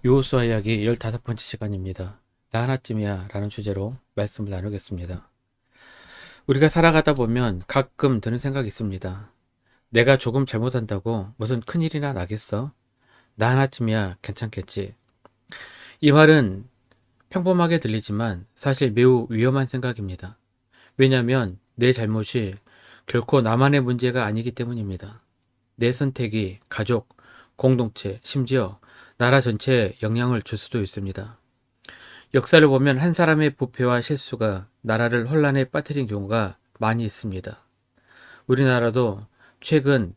여호수아 이야기 15번째 시간입니다. 나 하나쯤이야 라는 주제로 말씀을 나누겠습니다. 우리가 살아가다 보면 가끔 드는 생각이 있습니다. 내가 조금 잘못한다고 무슨 큰일이나 나겠어? 나 하나쯤이야 괜찮겠지. 이 말은 평범하게 들리지만 사실 매우 위험한 생각입니다. 왜냐하면 내 잘못이 결코 나만의 문제가 아니기 때문입니다. 내 선택이 가족, 공동체, 심지어 나라 전체에 영향을 줄 수도 있습니다. 역사를 보면 한 사람의 부패와 실수가 나라를 혼란에 빠뜨린 경우가 많이 있습니다. 우리나라도 최근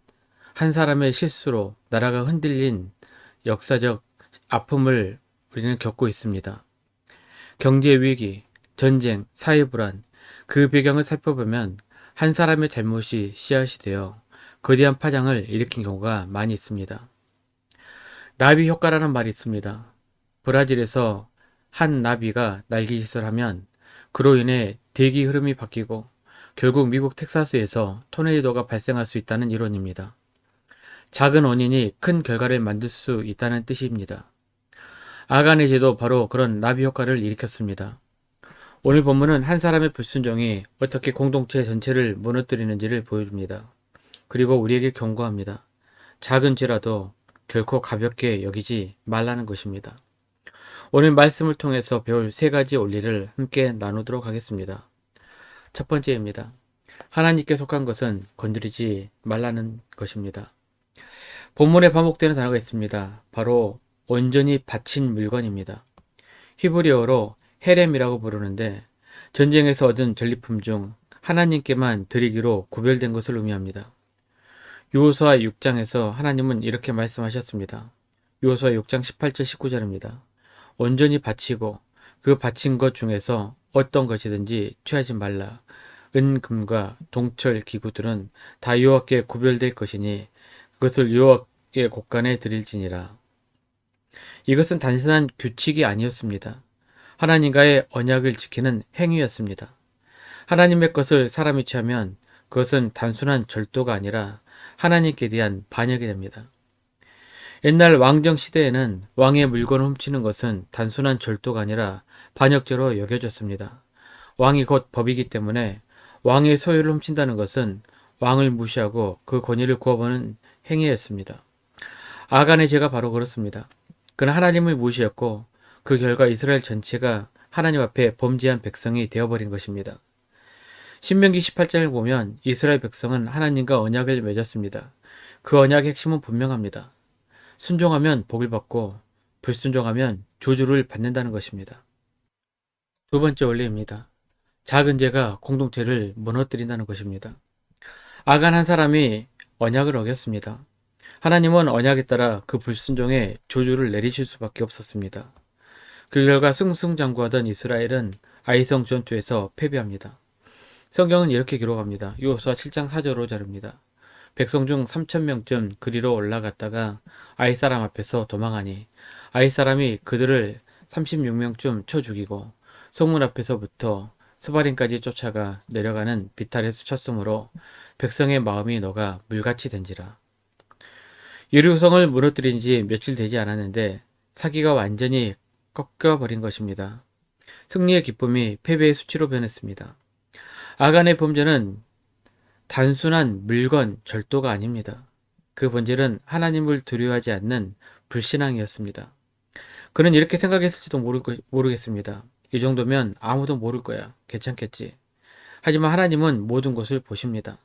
한 사람의 실수로 나라가 흔들린 역사적 아픔을 우리는 겪고 있습니다. 경제 위기, 전쟁, 사회 불안, 그 배경을 살펴보면 한 사람의 잘못이 씨앗이 되어 거대한 파장을 일으킨 경우가 많이 있습니다. 나비 효과라는 말이 있습니다. 브라질에서 한 나비가 날개짓을 하면 그로 인해 대기 흐름이 바뀌고 결국 미국 텍사스에서 토네이도가 발생할 수 있다는 이론입니다. 작은 원인이 큰 결과를 만들 수 있다는 뜻입니다. 아간의 제도 바로 그런 나비 효과를 일으켰습니다. 오늘 본문은 한 사람의 불순종이 어떻게 공동체 전체를 무너뜨리는지를 보여줍니다. 그리고 우리에게 경고합니다. 작은 죄라도 결코 가볍게 여기지 말라는 것입니다. 오늘 말씀을 통해서 배울 세 가지 원리를 함께 나누도록 하겠습니다. 첫 번째입니다. 하나님께 속한 것은 건드리지 말라는 것입니다. 본문에 반복되는 단어가 있습니다. 바로 온전히 바친 물건입니다. 히브리어로 헤렘이라고 부르는데 전쟁에서 얻은 전리품 중 하나님께만 드리기로 구별된 것을 의미합니다. 여호수아 6장에서 하나님은 이렇게 말씀하셨습니다. 여호수아 6장 18절 19절입니다. 온전히 바치고 그 바친 것 중에서 어떤 것이든지 취하지 말라. 은금과 동철 기구들은 다 여호와께 구별될 것이니 그것을 여호와의 곳간에 드릴지니라. 이것은 단순한 규칙이 아니었습니다. 하나님과의 언약을 지키는 행위였습니다. 하나님의 것을 사람이 취하면 그것은 단순한 절도가 아니라 하나님께 대한 반역이 됩니다. 옛날 왕정 시대에는 왕의 물건을 훔치는 것은 단순한 절도가 아니라 반역죄로 여겨졌습니다. 왕이 곧 법이기 때문에 왕의 소유를 훔친다는 것은 왕을 무시하고 그 권위를 구어보는 행위였습니다. 아간의 죄가 바로 그렇습니다. 그는 하나님을 무시했고 그 결과 이스라엘 전체가 하나님 앞에 범죄한 백성이 되어버린 것입니다. 신명기 18장을 보면 이스라엘 백성은 하나님과 언약을 맺었습니다. 그 언약의 핵심은 분명합니다. 순종하면 복을 받고 불순종하면 저주를 받는다는 것입니다. 두 번째 원리입니다. 작은 죄가 공동체를 무너뜨린다는 것입니다. 아간 한 사람이 언약을 어겼습니다. 하나님은 언약에 따라 그 불순종에 저주를 내리실 수밖에 없었습니다. 그 결과 승승장구하던 이스라엘은 아이성 전투에서 패배합니다. 성경은 이렇게 기록합니다. 여호수아 7장 4절 5절입니다. 백성 중 3,000명쯤 그리로 올라갔다가 아이 사람 앞에서 도망하니 아이 사람이 그들을 36명쯤 쳐 죽이고 성문 앞에서부터 스바림까지 쫓아가 내려가는 비탈에서 쳤으므로 백성의 마음이 녹아 물같이 된지라. 예루성을 무너뜨린 지 며칠 되지 않았는데 사기가 완전히 꺾여버린 것입니다. 승리의 기쁨이 패배의 수치로 변했습니다. 아간의 범죄는 단순한 물건 절도가 아닙니다. 그 본질은 하나님을 두려워하지 않는 불신앙이었습니다. 그는 이렇게 생각했을지도 모르겠습니다. 이 정도면 아무도 모를 거야. 괜찮겠지. 하지만 하나님은 모든 것을 보십니다.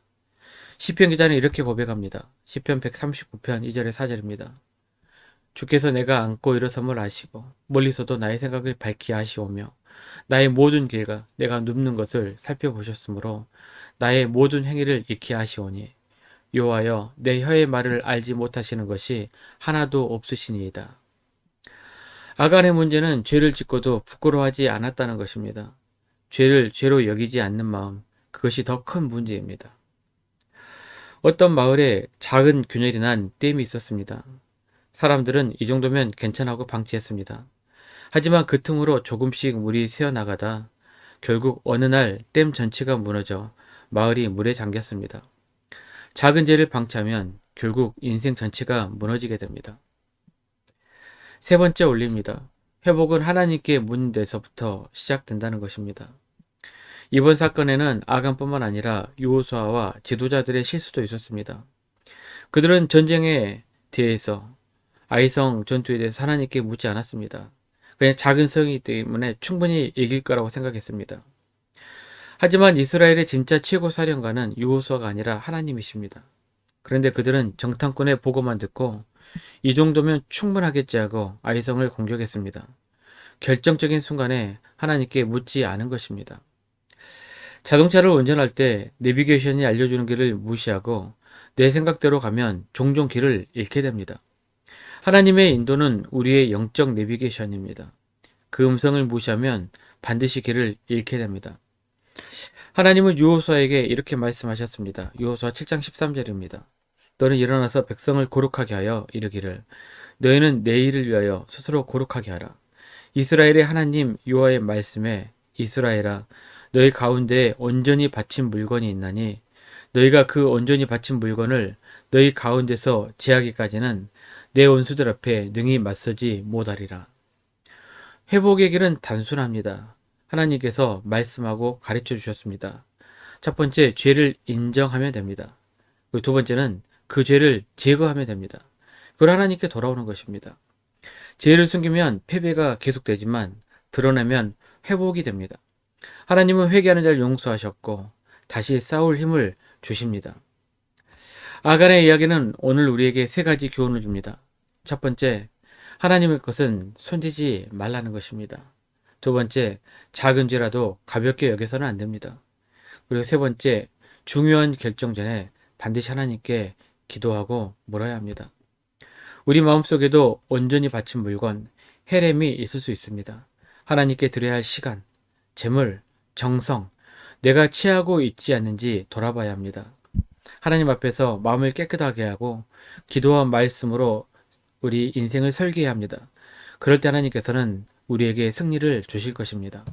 시편 기자는 이렇게 고백합니다. 시편 139편 2절에 4절입니다. 주께서 내가 앉고 일어섬을 아시고 멀리서도 나의 생각을 밝히 아시오며 나의 모든 길과 내가 눕는 것을 살펴보셨으므로 나의 모든 행위를 익히 아시오니 여호와여 내 혀의 말을 알지 못하시는 것이 하나도 없으시니이다. 아간의 문제는 죄를 짓고도 부끄러워하지 않았다는 것입니다. 죄를 죄로 여기지 않는 마음, 그것이 더 큰 문제입니다. 어떤 마을에 작은 균열이 난 댐이 있었습니다. 사람들은 이 정도면 괜찮다고 방치했습니다. 하지만 그 틈으로 조금씩 물이 새어나가다 결국 어느 날 댐 전체가 무너져 마을이 물에 잠겼습니다. 작은 죄를 방치하면 결국 인생 전체가 무너지게 됩니다. 세 번째 원리입니다. 회복은 하나님께 묻는 데서부터 시작된다는 것입니다. 이번 사건에는 아간뿐만 아니라 여호수아와 지도자들의 실수도 있었습니다. 그들은 전쟁에 대해서 아이성 전투에 대해서 하나님께 묻지 않았습니다. 그냥 작은 성이기 때문에 충분히 이길 거라고 생각했습니다. 하지만 이스라엘의 진짜 최고 사령관은 여호수아가 아니라 하나님이십니다. 그런데 그들은 정탐꾼의 보고만 듣고 이 정도면 충분하겠지 하고 아이성을 공격했습니다. 결정적인 순간에 하나님께 묻지 않은 것입니다. 자동차를 운전할 때 내비게이션이 알려주는 길을 무시하고 내 생각대로 가면 종종 길을 잃게 됩니다. 하나님의 인도는 우리의 영적 내비게이션입니다. 그 음성을 무시하면 반드시 길을 잃게 됩니다. 하나님은 여호수아에게 이렇게 말씀하셨습니다. 여호수아 7장 13절입니다. 너는 일어나서 백성을 거룩하게 하여 이르기를 너희는 내 일을 위하여 스스로 거룩하게 하라. 이스라엘의 하나님 여호와의 말씀에 이스라엘아 너희 가운데에 온전히 바친 물건이 있나니 너희가 그 온전히 바친 물건을 너희 가운데서 제하기까지는 내 원수들 앞에 능히 맞서지 못하리라. 회복의 길은 단순합니다. 하나님께서 말씀하고 가르쳐 주셨습니다. 첫 번째, 죄를 인정하면 됩니다. 그리고 두 번째는 그 죄를 제거하면 됩니다. 그걸 하나님께 돌아오는 것입니다. 죄를 숨기면 패배가 계속되지만 드러내면 회복이 됩니다. 하나님은 회개하는 자를 용서하셨고 다시 싸울 힘을 주십니다. 아간의 이야기는 오늘 우리에게 세 가지 교훈을 줍니다. 첫 번째, 하나님의 것은 손대지 말라는 것입니다. 두 번째, 작은 죄라도 가볍게 여겨서는 안 됩니다. 그리고 세 번째, 중요한 결정 전에 반드시 하나님께 기도하고 물어야 합니다. 우리 마음속에도 온전히 바친 물건, 헤렘이 있을 수 있습니다. 하나님께 드려야 할 시간, 재물, 정성, 내가 취하고 있지 않는지 돌아봐야 합니다. 하나님 앞에서 마음을 깨끗하게 하고 기도와 말씀으로 우리 인생을 설계해야 합니다. 그럴 때 하나님께서는 우리에게 승리를 주실 것입니다.